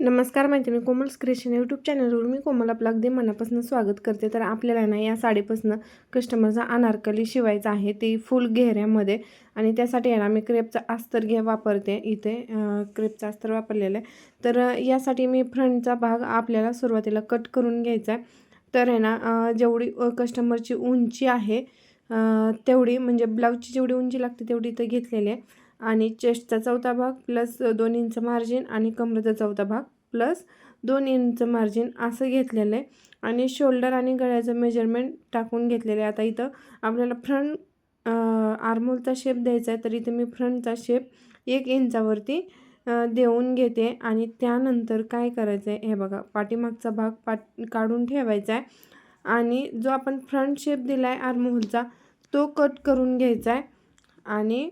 नमस्कार मैत्रिणी, Komal's creation YouTube चॅनलवर मी कोमल आपलं अगदी मनापासून स्वागत करते. तर आपल्याला ना या साडीपासून कस्टमरचा अनारकली शिवायचा आहे, ते फुल घेऱ्यामध्ये. आणि त्यासाठी आहे ना मी क्रेपचा अस्तर वापरते. इथे क्रेपचा अस्तर वापरलेलं आहे. तर यासाठी मी फ्रंटचा भाग आपल्याला सुरुवातीला कट करून घ्यायचा आहे. तर आहे ना जेवढी कस्टमरची उंची आहे तेवढी, म्हणजे ब्लाऊजची जेवढी उंची लागते तेवढी इथं घेतलेली आहे. आणि चेस्टचा चौथा भाग प्लस 2 इंच मार्जिन आणि कमरेचा चौथा भाग प्लस 2 इंच मार्जिन असं घेतलेलं आहे. आणि शोल्डर आणि गळ्याचं मेजरमेंट टाकून घेतलेलं आहे. आता इथं आपल्याला फ्रंट आर्महोलचा शेप द्यायचा आहे, तर इथं मी फ्रंटचा शेप 1 इंचावरती देऊन घेते. आणि त्यानंतर काय करायचं आहे, हे बघा पाठीमागचा भाग काढून ठेवायचा आहे. आणि जो आपण फ्रंट शेप दिला आहे आर्महोलचा तो कट करून घ्यायचा आहे. आणि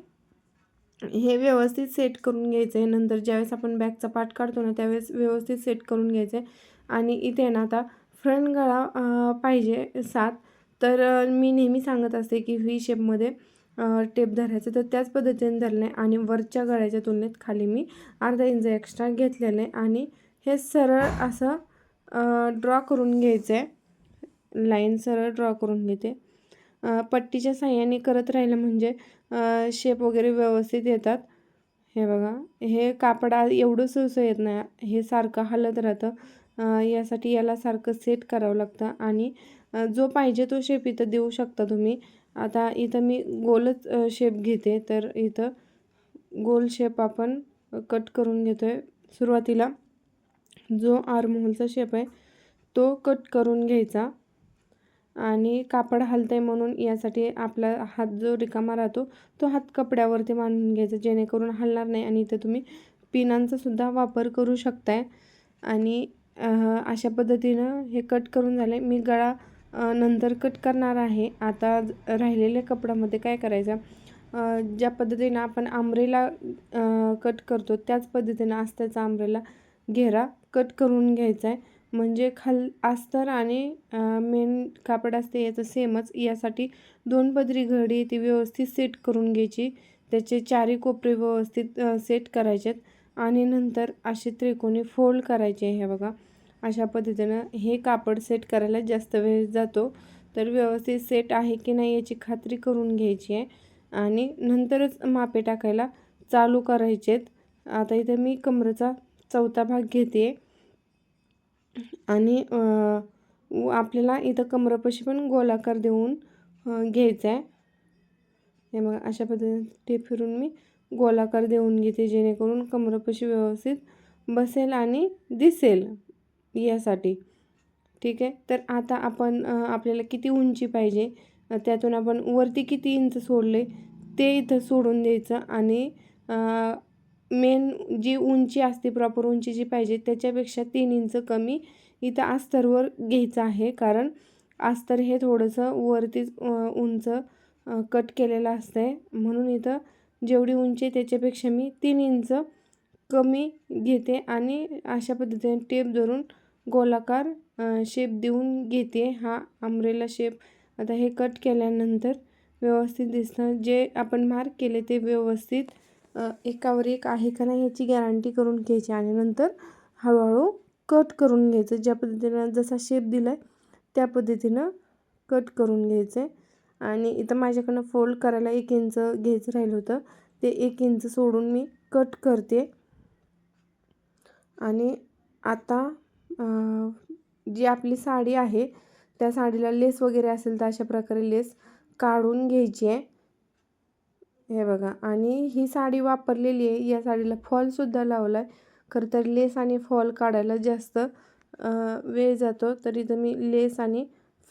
हे व्यवस्थित सेट करून घ्यायचं आहे. नंतर ज्यावेळेस आपण बॅकचा पार्ट काढतो ना त्यावेळेस व्यवस्थित सेट करून घ्यायचं आहे. आणि इथे ना आता फ्रंट गळा पाहिजे 7, तर मी नेहमी सांगत असते की व्ही शेपमध्ये टेप धरायचं, तर त्याच पद्धतीने धरलं आहे. आणि वरच्या गळ्याच्या तुलनेत खाली मी अर्धा इंच एक्स्ट्रा घेतलेलं आहे. आणि हे सरळ असं ड्रॉ करून घ्यायचं आहे. लाईन सरळ ड्रॉ करून घेते. पट्टीच्या साह्याने करत राहिलं म्हणजे शेप वगैरे व्यवस्थित येतात. हे बघा, हे कापड एवढं सहसं येत नाही, हे सारखं हलत राहतं. यासाठी याला सारखं सेट करावं लागतं. आणि जो पाहिजे तो शेप इथं देऊ शकता तुम्ही. आता इथं मी गोलच शेप घेते, तर इथं गोल शेप आपण कट करून घेतो आहे. सुरुवातीला जो आर्महोलचा शेप आहे तो कट करून घ्यायचा. आणि कापड हलतंय म्हणून यासाठी आपला हात जो रिकामा राहतो तो हात कपड्यावरती मांडून घ्यायचा, जेणेकरून हलणार नाही. आणि इथे तुम्ही पिनांचा सुद्धा वापर करू शकताय. आणि अशा पद्धतीनं हे कट करून झाले. मी गळा नंतर कट करणार आहे. आता राहिलेल्या कपड्यामध्ये काय करायचं, ज्या पद्धतीनं आपण आंब्रेला कट करतो त्याच पद्धतीनं अस्ताचा आंब्रेला घेरा कट करून घ्यायचा आहे. म्हणजे अस्तर आणि मेन कापड असते याचं सेमच. यासाठी 2 पदरी घडी ती व्यवस्थित सेट करून घ्यायची. त्याचे चारी कोपरे व्यवस्थित सेट करायचेत. आणि नंतर असे त्रिकोणी फोल्ड करायचे. हे बघा, अशा पद्धतीनं हे कापड सेट करायला जास्त वेळ जातो. तर व्यवस्थित सेट आहे की नाही याची खात्री करून घ्यायची आहे. आणि नंतरच मापे टाकायला चालू करायचेत. आता इथे मी कमरेचा चौथा भाग घेते. आणि आपल्याला इथं कमरेपाशी पण गोलाकार देऊन घ्यायचा आहे. हे मग अशा पद्धतीने टेप फिरून मी गोलाकार देऊन घेते, जेणेकरून कमरेपाशी व्यवस्थित बसेल आणि दिसेल यासाठी. ठीक आहे. तर आता आपण आपल्याला किती उंची पाहिजे त्यातून आपण वरती किती इंच सोडले ते इथं सोडून द्यायचं. आणि मेन जी उंची असते, प्रॉपर उंची जी पाहिजे त्याच्यापेक्षा 3 इंच कमी इथं अस्तरवर घ्यायचं आहे. कारण अस्तर हे थोडंसं वरतीच उंच कट केलेलं असतं आहे, म्हणून इथं जेवढी उंची त्याच्यापेक्षा मी 3 इंच कमी घेते. आणि अशा पद्धतीने टेप धरून गोलाकार शेप देऊन घेते, हा अम्ब्रेला शेप. आता हे कट केल्यानंतर व्यवस्थित दिसतं. जे आपण मार्क केले ते व्यवस्थित एकावर एक आहे का नाही याची गॅरंटी करून घ्यायची. आणि नंतर हळूहळू कट करून घ्यायचं. ज्या पद्धतीनं जसा शेप दिला आहे त्या पद्धतीनं कट करून घ्यायचं आहे. आणि इथं माझ्याकडनं फोल्ड करायला 1 इंच घ्यायचं राहिलं होतं, ते 1 इंच सोडून मी कट करते. आणि आता जी आपली साडी आहे त्या साडीला लेस वगैरे असेल तर अशा प्रकारे लेस काढून घ्यायची आहे. हे बघा, आणि ही साडी वापरलेली आहे. या साडीला फॉलसुद्धा लावला आहे. खरं तर लेस आणि फॉल काढायला जास्त वेळ जातो, तर इथं मी लेस आणि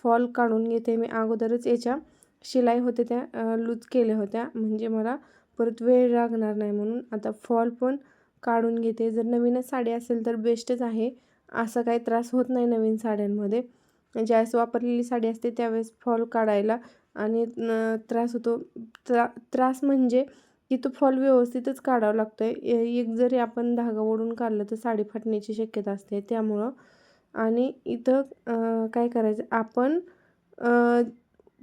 फॉल काढून घेते. मी अगोदरच याच्या शिलाई होते त्या लूज केल्या होत्या, म्हणजे मला परत वेळ लागणार नाही म्हणून. आता फॉल पण काढून घेते. जर नवीनच साडी असेल तर बेस्टच आहे, असा काही त्रास होत नाही नवीन साड्यांमध्ये. ज्यावेळेस वापरलेली साडी असते त्यावेळेस फॉल काढायला आणि त्रास होतो. त्रास म्हणजे की तो फॉल व्यवस्थितच काढावा लागतो आहे. एक जरी आपण धागा ओढून काढलं तर साडी फाटण्याची शक्यता असते त्यामुळं. आणि इथं काय करायचं, आपण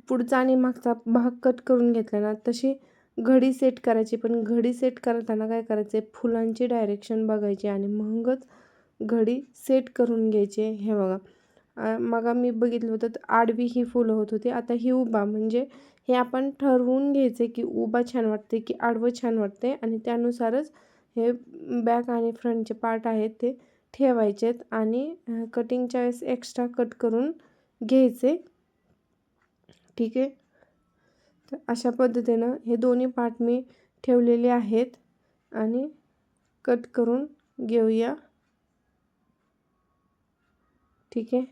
पुढचा आणि मागचा भाग कट करून घेतला ना तशी घडी सेट करायची. पण घडी सेट करताना काय करायचं आहे, फुलांची डायरेक्शन बघायची आणि मगच घडी सेट करून घ्यायची आहे. हे बघा मग मी बघितलं होतं तर आडवी ही फुलं होत होती, आता ही उभा. म्हणजे हे आपण ठरवून घ्यायचे की उभा छान वाटते की आडवं छान वाटते आणि त्यानुसारच हे बॅक आणि फ्रंटचे पार्ट आहेत ते ठेवायचेत आणि कटिंगच्या वेळेस एक्स्ट्रा कट करून घ्यायचे. ठीक आहे, तर अशा पद्धतीनं हे दोन्ही पार्ट मी ठेवलेले आहेत आणि कट करून घेऊया. ठीक आहे,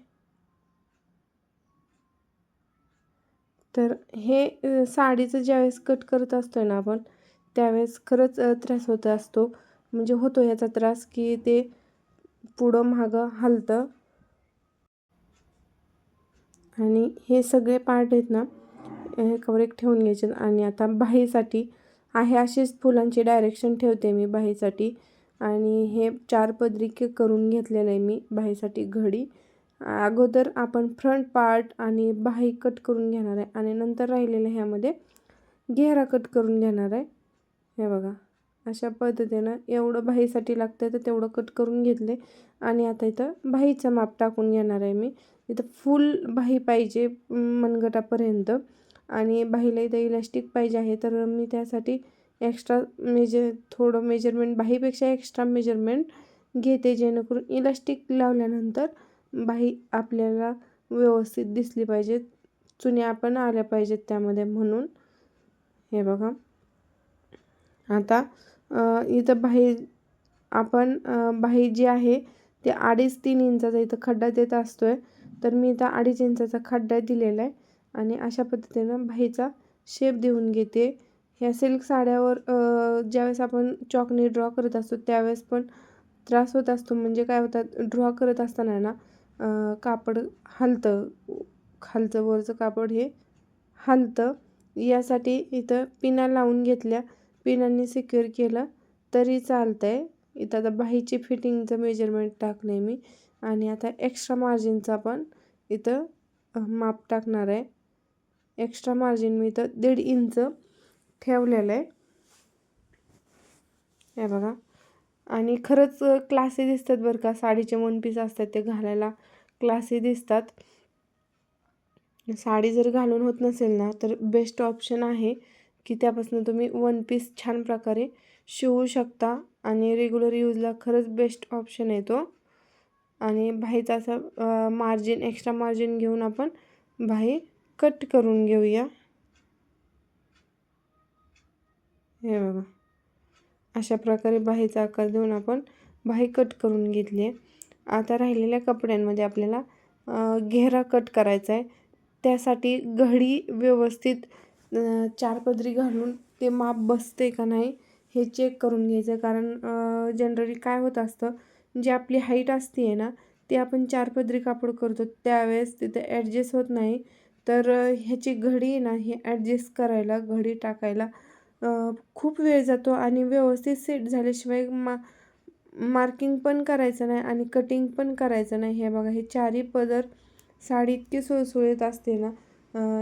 तर हे साडीचं ज्यावेळेस कट करत असतो ना आपण, त्यावेळेस खरंच त्रास होत असतो. म्हणजे होतो याचा त्रास की ते पुढं मागं हलतं आणि हे सगळे पार्ट आहेत ना एकावर एक ठेवून घ्यायचे. आणि आता बाहीसाठी आहे अशीच फुलांची डायरेक्शन ठेवते मी बाहीसाठी. आणि हे 4 पदरी करून घेतलेलं आहे मी बाहीसाठी घडी. अगोदर आपण फ्रंट पार्ट आणि बाही कट करून घेणार आहे आणि नंतर राहिलेलं ह्यामध्ये घेरा कट करून घेणार आहे. हे बघा अशा पद्धतीनं एवढं बाहीसाठी लागतं तर तेवढं कट करून घेतले. आणि आता इथं बाहीचं माप टाकून घेणार आहे मी. इथं फुल बाही पाहिजे मनगटापर्यंत आणि बाहीला इथं इलॅस्टिक पाहिजे आहे, तर मी त्यासाठी एक्स्ट्रा थोडं मेजरमेंट बाहीपेक्षा एक्स्ट्रा मेजरमेंट घेते, जेणेकरून इलॅस्टिक लावल्यानंतर बाही आपल्याला व्यवस्थित दिसली पाहिजे, चुन्या पण आल्या पाहिजेत त्यामध्ये, म्हणून. हे बघा आता इथं आपण बाही जी आहे ते 2.5-3 इंचाचा इथं खड्डा देत असतोय, तर मी इथं 2.5 इंचाचा खड्डा दिलेला आहे. आणि अशा पद्धतीनं बाहीचा शेप देऊन घेते. ह्या सिल्क साड्यावर ज्यावेळेस आपण चॉकनी ड्रॉ करत असतो त्यावेळेस पण त्रास होत असतो. म्हणजे काय होतात, ड्रॉ करत असताना ना कापड हलतं, खालचं वरचं कापड हे हलतं. यासाठी इथं पिना लावून घेतल्या, पिनांनी सिक्युअर केलं तरी चालतं आहे. इथं आता बाहीची फिटिंगचं मेजरमेंट टाकलं आहे मी. आणि आता एक्स्ट्रा मार्जिनचा पण इथं माप टाकणार आहे. एक्स्ट्रा मार्जिन मी इथं 1.5 इंच ठेवलेलं आहे. हे बघा आणि खरंच क्लासी दिसतात बरं का. साडीचे 1 पीस असतात ते घालायला क्लासी दिसतात. साडी जर घालून होत नसेल ना तर बेस्ट ऑप्शन आहे की त्यापासून तुम्ही 1 पीस छान प्रकारे शिवू शकता आणि रेग्युलर यूजला खरंच बेस्ट ऑप्शन आहे तो. आणि बाहीचा असं मार्जिन एक्स्ट्रा मार्जिन घेऊन आपण बाही कट करून घेऊया. हे बघा अशा प्रकारे बाहीचा आकार देऊन आपण बाही कट करून घेतली आहे. आता राहिलेल्या कपड्यांमध्ये आपल्याला घेरा कट करायचा आहे. त्यासाठी घडी व्यवस्थित 4 पदरी घालून ते माप बसते का नाही हे चेक करून घ्यायचं. कारण जनरली काय होत असतं, जी आपली हाईट असते आहे ना ते आपण 4 पदरी कापड करतो त्यावेळेस तिथे ॲडजस्ट होत नाही. तर ह्याची घडी ना ही ॲडजस्ट करायला, घडी टाकायला खूप वेळ जातो आणि व्यवस्थित सेट झाल्याशिवाय मार्किंग पण करायचं नाही आणि कटिंग पण करायचं नाही. हे बघा हे 4ही पदर साडी इतकी सुळसुळीत असते ना,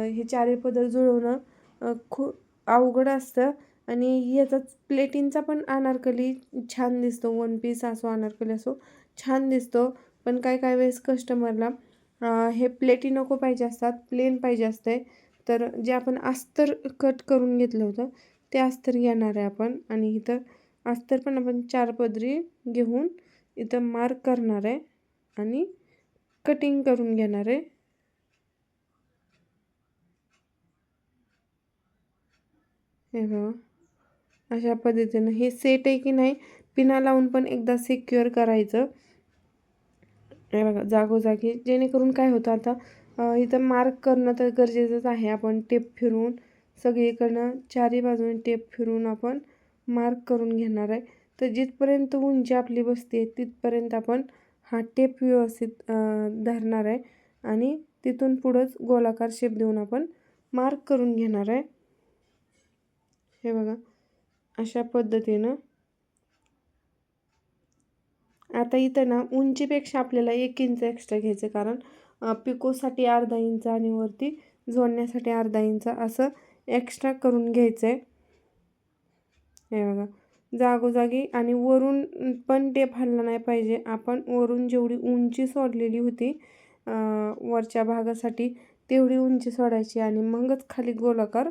हे 4ही पदर जुळवणं खूप अवघड असतं. आणि याचा प्लेटिंगचा पण अनारकली छान दिसतो, 1 पीस असो अनारकली असो छान दिसतो. पण काय वेळेस कस्टमरला हे प्लेटी नको पाहिजे असतात, प्लेन पाहिजे असते. तर जे आपण अस्तर कट करून घेतलं होतं ते अस्तर घेणार आहे आपण. आणि इथं अस्तर पण आपण 4 पदरी घेऊन इथं मार्क करणार आहे आणि कटिंग करून घेणार आहे. हे बघा अशा पद्धतीनं हे सेट आहे की नाही पिना लावून पण एकदा सिक्युअर करायचं. हे बघा जागोजागी, जेणेकरून काय होतं आता इथं मार्क करणं तर गरजेचंच आहे. आपण टेप फिरवून सगळीकडनं 4ही बाजूने टेप फिरवून आपण मार्क करून घेणार आहे. तर जिथपर्यंत उंची आपली बसते तिथपर्यंत आपण हा टेप व्यवस्थित धरणार आहे आणि तिथून पुढंच गोलाकार शेप देऊन आपण मार्क करून घेणार आहे. हे बघा अशा पद्धतीनं. आता इथं ना उंचीपेक्षा आपल्याला 1 इंच एक्स्ट्रा घ्यायचं, कारण पिकोसाठी अर्धा इंच आणि वरती जोडण्यासाठी अर्धा इंच असं एक्स्ट्रा करून घ्यायचं आहे. हे बघा जागोजागी आणि वरून पण टेप हलला नाही पाहिजे. आपण वरून जेवढी उंची सोडलेली होती वरच्या भागासाठी तेवढी उंची सोडायची आणि मगच खाली गोलाकार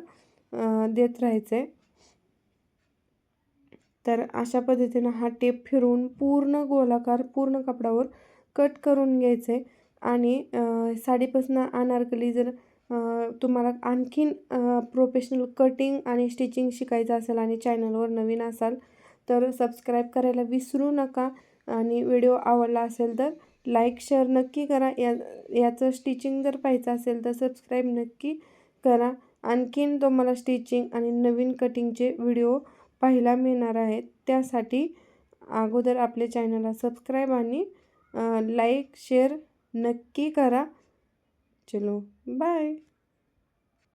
देत राहायचं आहे. तर अशा पद्धतीनं हा टेप फिरवून पूर्ण गोलाकार पूर्ण कपडावर कट करून घ्यायचं आहे. आणि साडीपासून अनारकली जर तुम्हाला आणखीन प्रोफेशनल कटिंग आणि स्टिचिंग शिकायचं असेल आणि चॅनलवर नवीन असाल तर सबस्क्राईब करायला विसरू नका. आणि व्हिडिओ आवडला असेल तर लाईक शेअर नक्की करा. याचं स्टिचिंग जर पाहायचं असेल तर सबस्क्राईब नक्की करा. आणखीन तुम्हाला स्टिचिंग आणि नवीन कटिंगचे व्हिडिओ पाहायला मिळणार आहेत. त्यासाठी अगोदर आपल्या चॅनलला सबस्क्राईब आणि लाईक शेअर नक्की करा. चलो बाय.